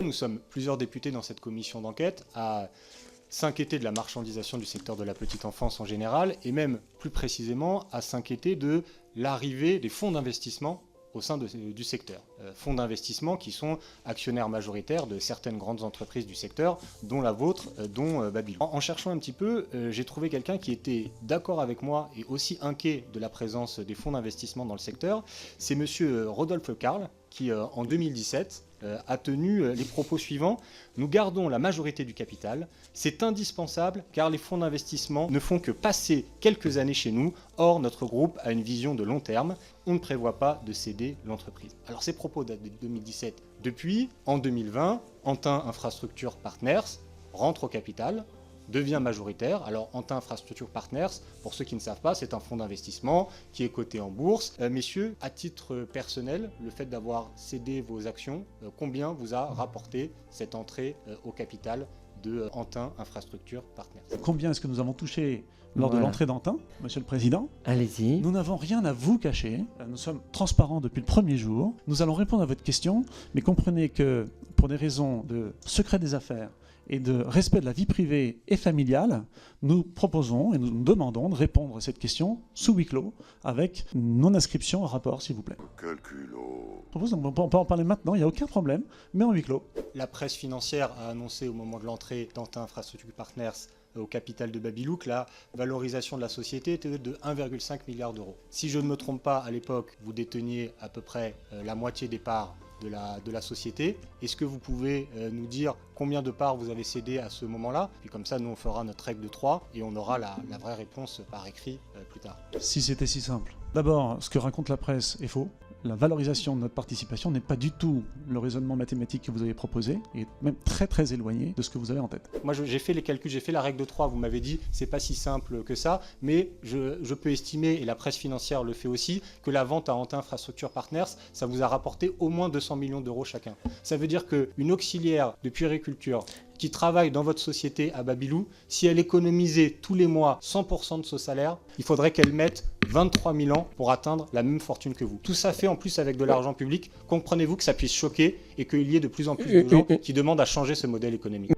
Nous sommes plusieurs députés dans cette commission d'enquête à s'inquiéter de la marchandisation du secteur de la petite enfance en général et même plus précisément à s'inquiéter de l'arrivée des fonds d'investissement au sein du secteur. Fonds d'investissement qui sont actionnaires majoritaires de certaines grandes entreprises du secteur, dont la vôtre, dont Babylon. En cherchant un petit peu, j'ai trouvé quelqu'un qui était d'accord avec moi et aussi inquiet de la présence des fonds d'investissement dans le secteur. C'est monsieur Rodolphe Karl qui, en 2017, a tenu les propos suivants. Nous gardons la majorité du capital. C'est indispensable car les fonds d'investissement ne font que passer quelques années chez nous. Or, notre groupe a une vision de long terme. On ne prévoit pas de céder l'entreprise. Alors, ces propos datent de 2017. Depuis, en 2020, Antin Infrastructure Partners rentre au capital, devient majoritaire. Alors, Antin Infrastructure Partners, pour ceux qui ne savent pas, c'est un fonds d'investissement qui est coté en bourse. Messieurs, à titre personnel, le fait d'avoir cédé vos actions, combien vous a rapporté cette entrée au capital de Antin Infrastructure Partners? Combien est-ce que nous avons touché lors de l'entrée d'Antin, Monsieur le Président? Allez-y. Nous n'avons rien à vous cacher. Nous sommes transparents depuis le premier jour. Nous allons répondre à votre question, mais comprenez que pour des raisons de secret des affaires et de respect de la vie privée et familiale, nous proposons et nous demandons de répondre à cette question sous huis clos avec non-inscription au rapport, s'il vous plaît. Quel culot! Je propose, on peut en parler maintenant, il n'y a aucun problème, mais en huis clos. La presse financière a annoncé au moment de l'entrée d'Antin Infrastructure Partners au capital de Babylou que la valorisation de la société était de 1,5 milliard d'euros. Si je ne me trompe pas, à l'époque, vous déteniez à peu près la moitié des parts de la société. Est-ce que vous pouvez nous dire combien de parts vous avez cédé à ce moment-là? Puis comme ça, nous, on fera notre règle de 3 et on aura la vraie réponse par écrit plus tard. Si c'était si simple. D'abord, ce que raconte la presse est faux. La valorisation de notre participation n'est pas du tout le raisonnement mathématique que vous avez proposé, et même très très éloigné de ce que vous avez en tête. Moi j'ai fait les calculs, j'ai fait la règle de 3, vous m'avez dit c'est pas si simple que ça, mais je peux estimer, et la presse financière le fait aussi, que la vente à Antin Infrastructure Partners, ça vous a rapporté au moins 200 millions d'euros chacun. Ça veut dire qu'une auxiliaire de puériculture qui travaille dans votre société à Babylou, si elle économisait tous les mois 100% de son salaire, il faudrait qu'elle mette 23 000 ans pour atteindre la même fortune que vous. Tout ça fait en plus avec de l'argent public. Comprenez-vous que ça puisse choquer et qu'il y ait de plus en plus de gens qui demandent à changer ce modèle économique.